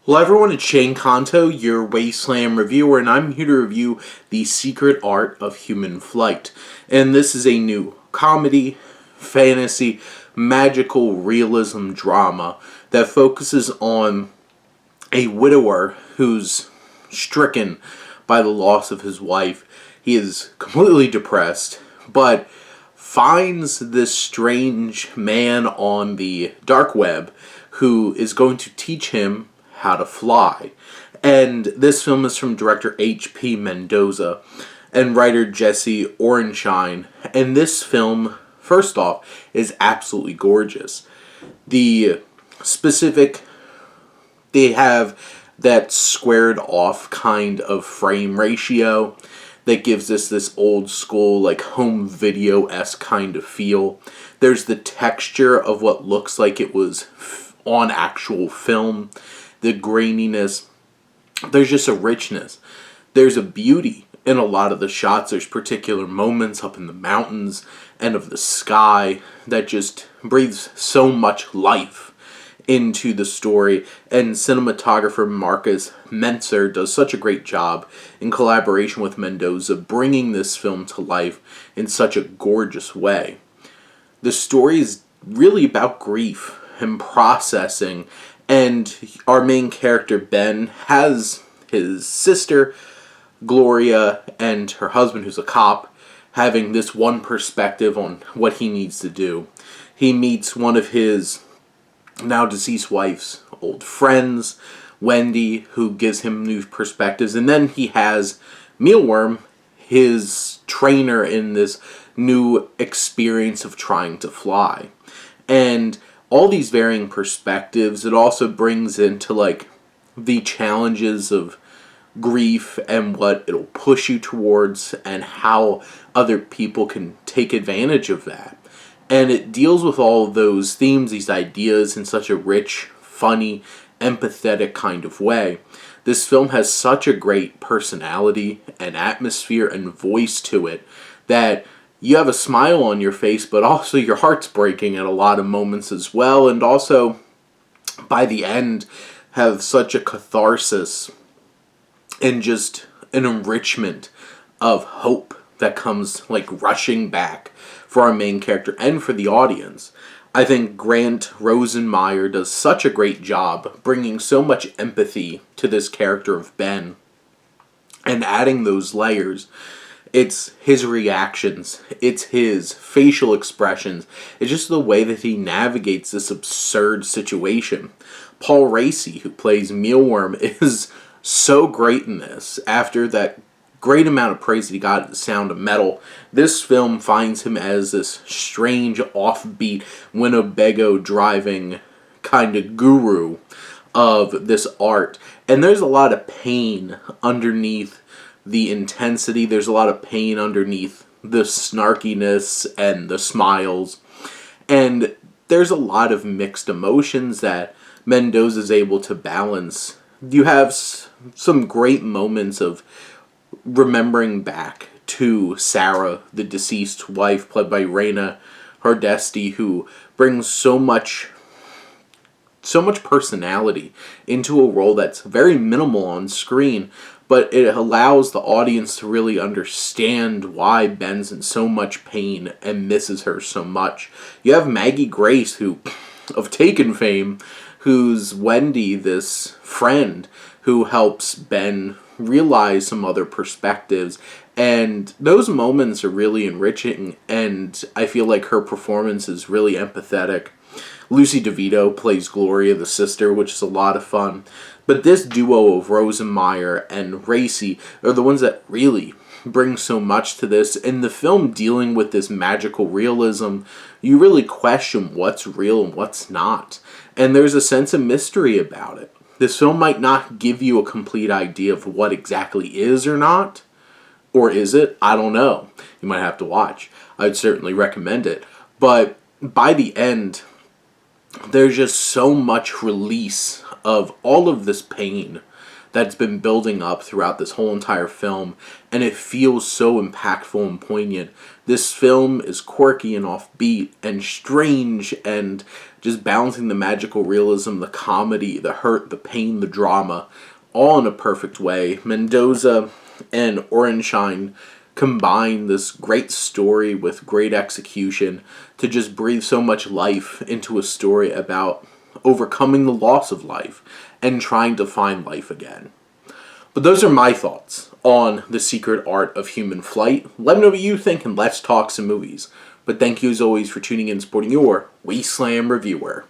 Hello everyone, it's Shane Kanto, your Wasteland reviewer, and I'm here to review The Secret Art of Human Flight. And this is a new comedy, fantasy, magical realism drama that focuses on a widower who's stricken by the loss of his wife. He is completely depressed, but finds this strange man on the dark web who is going to teach him how to fly. And this film is from director H.P. Mendoza and writer Jesse Orenshine. And this film, first off, is absolutely gorgeous. The specific, they have that squared off kind of frame ratio that gives us this old school, like home video-esque kind of feel. There's the texture of what looks like it was on actual film. The graininess, there's just a richness. There's a beauty in a lot of the shots. There's particular moments up in the mountains and of the sky that just breathes so much life into the story. And cinematographer Marcus Mentzer does such a great job in collaboration with Mendoza bringing this film to life in such a gorgeous way. The story is really about grief and processing. And our main character, Ben, has his sister, Gloria, and her husband, who's a cop, having this one perspective on what he needs to do. He meets one of his now deceased wife's old friends, Wendy, who gives him new perspectives. And then he has Mealworm, his trainer in this new experience of trying to fly. And all these varying perspectives, it also brings into like the challenges of grief and what it'll push you towards and how other people can take advantage of that. And it deals with all of those themes, these ideas in such a rich, funny, empathetic kind of way. This film has such a great personality and atmosphere and voice to it that you have a smile on your face, but also your heart's breaking at a lot of moments as well. And also, by the end, have such a catharsis and just an enrichment of hope that comes like rushing back for our main character and for the audience. I think Grant Rosenmeyer does such a great job bringing so much empathy to this character of Ben and adding those layers. It's his reactions. It's his facial expressions. It's just the way that he navigates this absurd situation. Paul Raci, who plays Mealworm, is so great in this. After that great amount of praise that he got at The Sound of Metal, this film finds him as this strange, offbeat, Winnebago driving kind of guru of this art. And there's a lot of pain underneath the intensity. There's a lot of pain underneath the snarkiness and the smiles. And there's a lot of mixed emotions that Mendoza's able to balance. You have some great moments of remembering back to Sarah, the deceased wife, played by Raina Hardesty, who brings so much personality into a role that's very minimal on screen, but it allows the audience to really understand why Ben's in so much pain and misses her so much. You have Maggie Grace, who, of Taken fame, who's Wendy, this friend who helps Ben realize some other perspectives. And those moments are really enriching, and I feel like her performance is really empathetic. Lucy DeVito plays Gloria, the sister, which is a lot of fun. But this duo of Rosenmeyer and Raci are the ones that really bring so much to this. In the film dealing with this magical realism, you really question what's real and what's not. And there's a sense of mystery about it. This film might not give you a complete idea of what exactly is or not. Or is it? I don't know. You might have to watch. I'd certainly recommend it. But by the end, there's just so much release of all of this pain that's been building up throughout this whole entire film, and it feels so impactful and poignant. This film is quirky and offbeat and strange and just balancing the magical realism, the comedy, the hurt, the pain, the drama, all in a perfect way. Mendoza and Orenshine combine this great story with great execution to just breathe so much life into a story about overcoming the loss of life and trying to find life again. But those are my thoughts on The Secret Art of Human Flight. Let me know what you think, and let's talk some movies. But thank you as always for tuning in and supporting your Wasteland reviewer.